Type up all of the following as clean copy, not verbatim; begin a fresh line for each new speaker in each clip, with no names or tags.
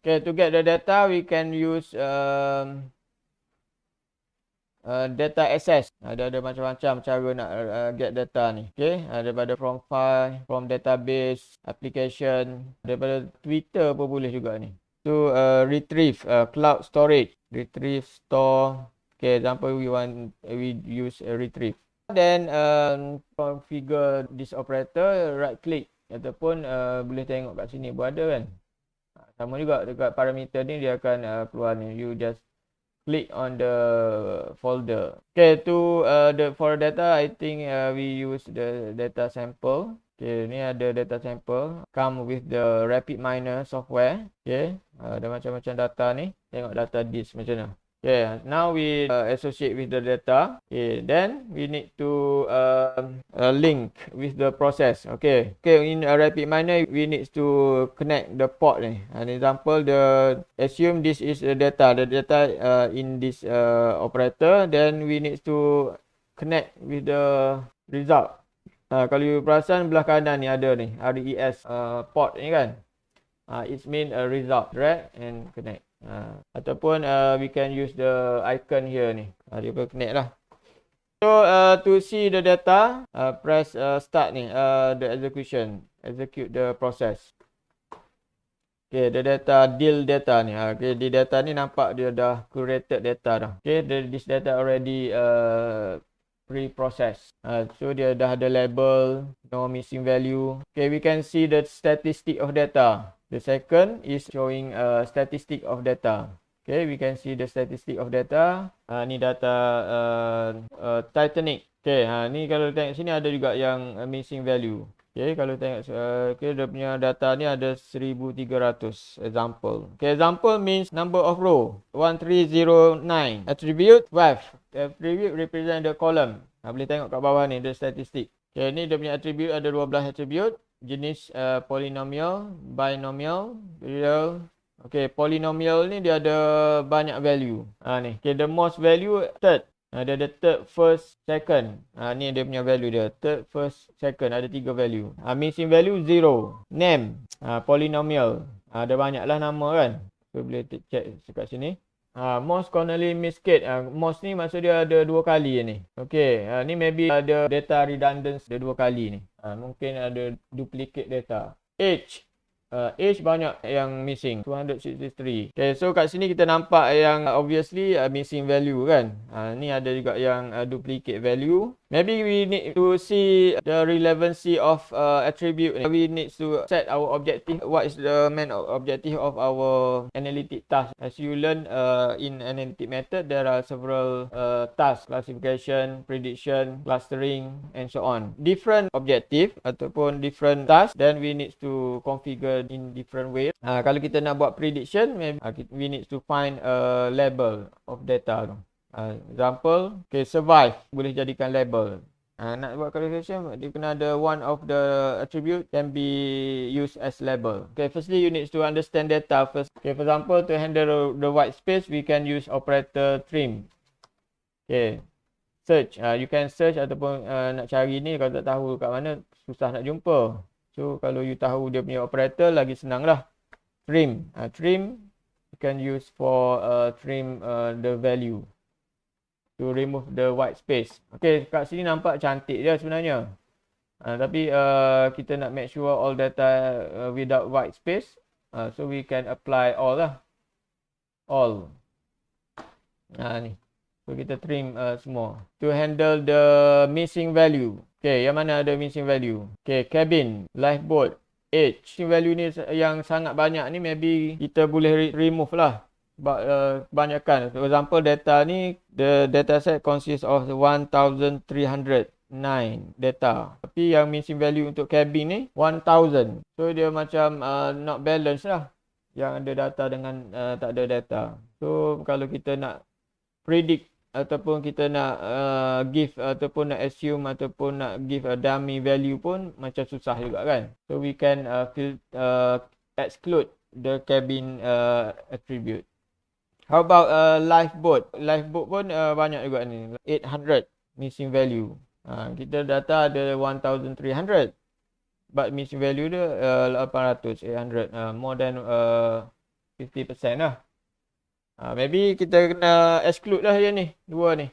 Okay, to get the data, we can use data access. Ada macam-macam cara nak get data ni. Okay, daripada from file, from database, application, daripada Twitter pun boleh juga ni. To retrieve cloud storage, retrieve, store. Okay, example we use retrieve. Then configure this operator, right click ataupun boleh tengok kat sini pun ada kan. Sama juga dekat parameter ni dia akan keluar ni. You just click on the folder. Okay, to for data, I think we use the data sample. Okay, ni ada data sample. Come with the RapidMiner software. Okay, ada macam-macam data ni. Tengok data disk macam mana. Okay, now we associate with the data. Okay, then we need to link with the process. Okay, in RapidMiner we need to connect the port ni. An example, assume this is the data. The data in this operator. Then we need to connect with the result. Kalau you perasan belah kanan ni ada ni RES port ni kan. It mean a result. Drag and connect. Ataupun we can use the icon here ni. Dia boleh connect lah. So to see the data, press start ni, the execution. Execute the process. Okay, the data, deal data ni. Okay, di data ni nampak dia dah curated data dah. Okay, this data already pre-processed. So dia dah ada label, no missing value. Okay, we can see the statistic of data. The second is showing statistic of data. Okay, we can see the statistic of data. Ni data Titanic. Okay, ni kalau tengok sini ada juga yang missing value. Okay, kalau tengok okay, dia punya data ni ada 1300 example. Okay, example means number of row 1309. Attribute 12. Attribute represent the column. Boleh tengok kat bawah ni the statistic. Okay, ni dia punya attribute ada 12 attribute. Jenis polynomial, binomial, real. Okay, polynomial ni dia ada banyak value. Ni. Okay, the most value third. Dia ada third, first, second. Ni dia punya value dia. Third, first, second. Ada 3 value. Missing value 0. Name. Polynomial. Ada banyaklah nama kan. So boleh check dekat sini. Most commonly miscade. Most ni maksud dia ada 2 kali ni. Okay. Ni maybe ada data redundance ada 2 kali ni. Mungkin ada duplicate data. Age. Age banyak yang missing 263. Okay, so kat sini kita nampak yang obviously missing value kan. Ni ada juga yang duplicate value. Maybe we need to see the relevancy of attribute. We need to set our objective. What is the main objective of our analytic task? As you learn in analytic method, there are several tasks: classification, prediction, clustering, and so on. Different objective ataupun different task, then we need to configure in different ways. Kalau kita nak buat prediction, maybe we need to find a label of data. Example, okay, survive boleh jadikan label. Nak buat classification, dia kena ada one of the attribute can be used as label. Okay, firstly you need to understand data first. Okay, for example, to handle the white space, we can use operator trim. Okay, search. You can search ataupun nak cari ni, kalau tak tahu kat mana, susah nak jumpa. So kalau you tahu dia punya operator, lagi senang lah. Trim. Trim you can use for trim the value to remove the white space. Okay, kat sini nampak cantik je sebenarnya. Tapi kita nak make sure all data without white space. So we can apply all lah. All. Ni. So kita trim semua. To handle the missing value. Okay, yang mana ada missing value? Okay, cabin, lifeboat, age. Missing value ni yang sangat banyak ni maybe kita boleh remove lah. Kebanyakan. For example, data ni, the data set consists of 1309 data. Tapi yang missing value untuk cabin ni 1000. So dia macam not balance lah. Yang ada data dengan tak ada data. So kalau kita nak predict ataupun kita nak give ataupun nak assume ataupun nak give a dummy value pun macam susah juga kan. So we can exclude the cabin attribute. How about lifeboat? Lifeboat pun banyak juga ni. 800 missing value. Kita data ada 1300. But missing value dia 800, 800. More than 50% lah. Maybe kita kena exclude lah yang ni, dua ni.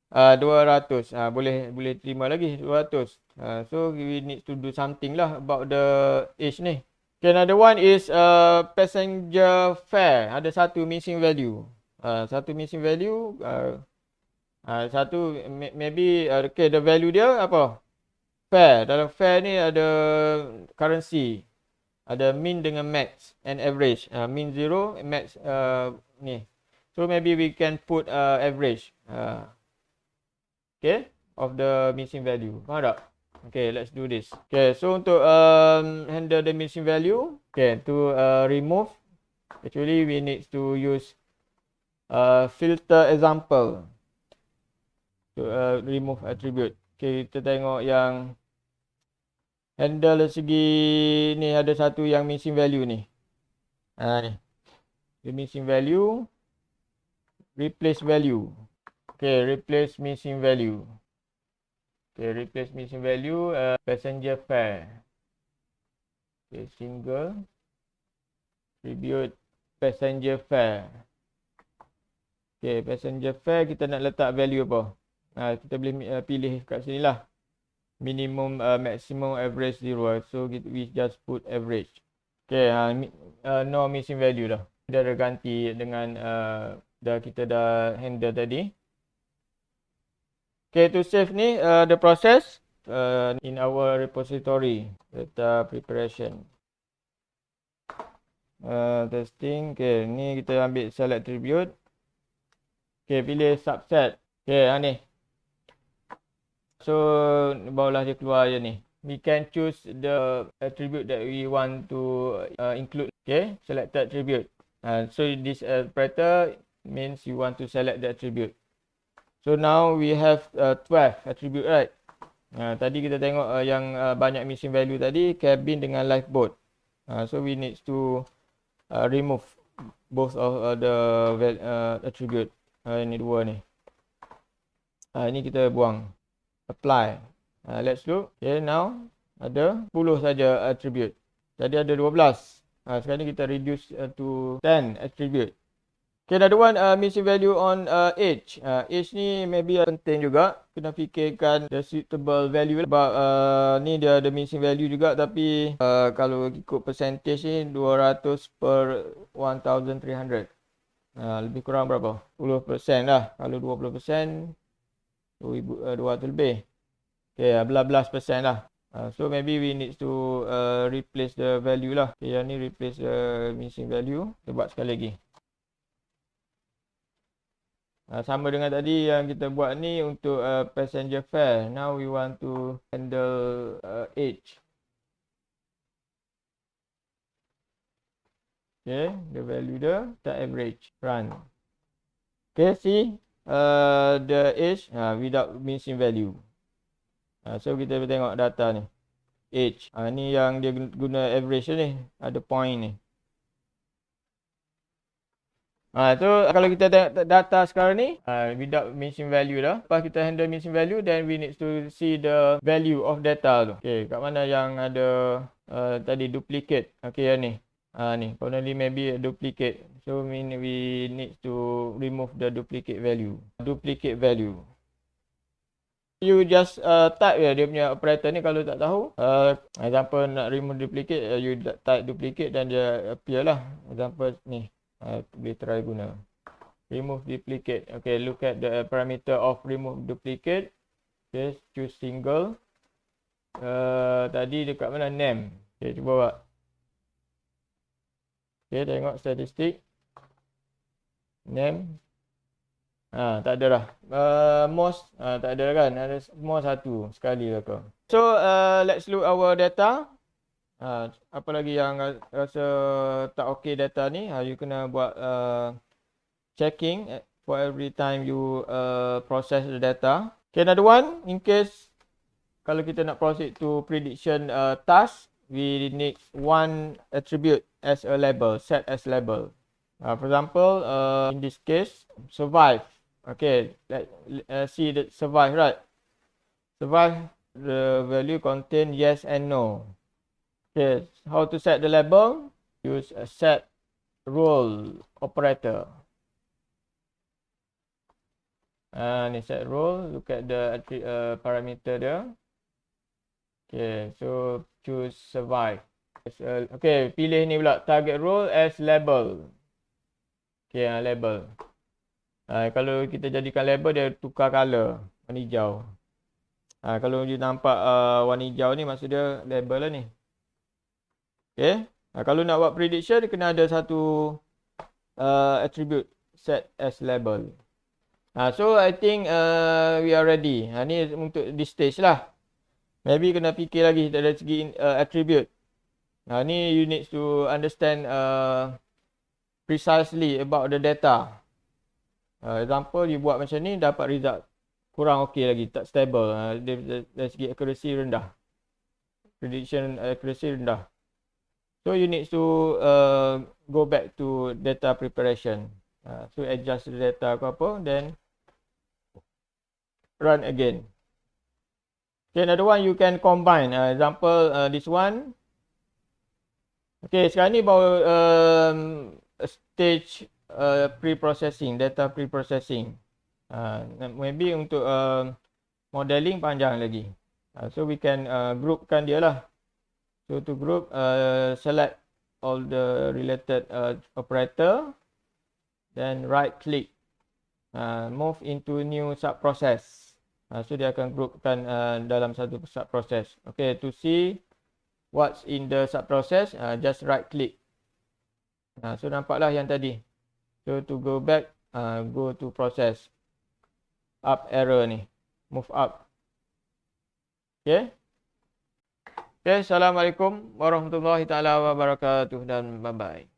200. Boleh terima lagi 200. So we need to do something lah about the age ni. Okay, another one is passenger fare. Ada satu missing value. Satu missing value. Satu maybe okay, the value dia apa? Fare. Dalam fare ni ada currency. Ada min dengan max and average. Min 0, max ni. So maybe we can put average. Okay, of the missing value. Faham tak? Okay, let's do this. Okay, so untuk handle the missing value, okay, to remove, actually we need to use filter example to remove attribute. Okay, kita tengok yang handle dari segi ni ada satu yang missing value ni. Ni. The missing value, replace value. Okay, replace missing value. Okay, replace missing value, passenger fare. Okay, single, attribute passenger fare. Okay, passenger fare kita nak letak value apa? Kita boleh pilih kat sini lah. Minimum, maximum, average 0. So we just put average. Okay, no missing value dah. Kita dah ganti dengan kita dah handle tadi. Okay, to save ni the process in our repository, data preparation, testing. Okay, ni kita ambil select attribute. Okay, pilih subset. Okay, ni. So barulah dia keluar je ni. We can choose the attribute that we want to include. Okay, selected attribute. So this operator means you want to select the attribute. So now we have 12 attribute, right? Tadi kita tengok yang banyak missing value tadi, cabin dengan lifeboat. So we need to remove both of the attribute. Ini dua ni. Ini kita buang. Apply. Let's look. Okay, now ada 10 saja attribute. Tadi ada 12. Sekarang ni kita reduce to 10 attribute. Okay, another one, missing value on age. Age ni maybe penting juga. Kena fikirkan the suitable value. Sebab ni dia ada missing value juga. Tapi kalau ikut percentage ni 200 per 1300. Lebih kurang berapa? 10% lah. Kalau 20%, 200 lebih. Okay, 11% lah. So maybe we need to replace the value lah. Okay, yang ni replace the missing value. Kita buat sekali lagi. Sama dengan tadi yang kita buat ni untuk passenger fare. Now we want to handle age. Okay, the value dia kita average, run. Okay, see the age without missing value. So kita tengok data ni, age. Ni yang dia guna average ni, ada point ni. So kalau kita tengok data sekarang ni, without missing value dah. Lepas kita handle missing value, then we need to see the value of data tu. Okay, kat mana yang ada tadi duplicate. Okay, yang ni. Ni, finally maybe a duplicate. So we need to remove the duplicate value. Duplicate value. You just type dia punya operator ni kalau tak tahu. Example nak remove duplicate, you type duplicate dan dia appear lah. Example ni. Boleh try guna. Remove duplicate. Okay, look at the parameter of remove duplicate. Okay, choose single. Tadi dekat mana? Name. Okay, cuba buat. Okay, tengok statistik. Name. Tak ada dah. Most tak ada kan. Ada more satu sekali lah kau. So let's look our data. Apa lagi yang rasa tak okay data ni, you kena buat checking for every time you process the data. Okay, another one, in case kalau kita nak proceed to prediction task, we need one attribute as a label, set as label. For example, in this case, survive. Okay, let's see the survive, right? Survive, the value contain yes and no. Okay, how to set the label? Use a set role operator. Ni set role, look at the parameter dia. Okay, so choose survive. Okay, pilih ni pula target role as label. Okay, label. Kalau kita jadikan label, dia tukar color warna hijau. Kalau dia nampak warna hijau ni, maksud dia label lah ni. Okay. Kalau nak buat prediction, dia kena ada satu attribute set as label. So I think we are ready. Ni untuk this stage lah. Maybe kena fikir lagi dari segi attribute. Ni you need to understand precisely about the data. Example, you buat macam ni, dapat result kurang okey lagi, tak stable. Dari segi accuracy rendah. Prediction accuracy rendah. So you need to go back to data preparation. So adjust the data apa, then run again. Okay, another one you can combine. Example, this one. Okay, sekarang ni baru stage pre-processing, data pre-processing. Maybe untuk modeling panjang lagi. So we can groupkan dia lah. So to group, select all the related operator. Then right click. Move into new sub-process. So dia akan groupkan dalam satu sub-process. Okay, to see what's in the sub-process, just right click. So nampaklah yang tadi. So to go back, go to process. Up arrow ni. Move up. Okay. Okay, Assalamualaikum warahmatullahi taala wabarakatuh dan bye-bye.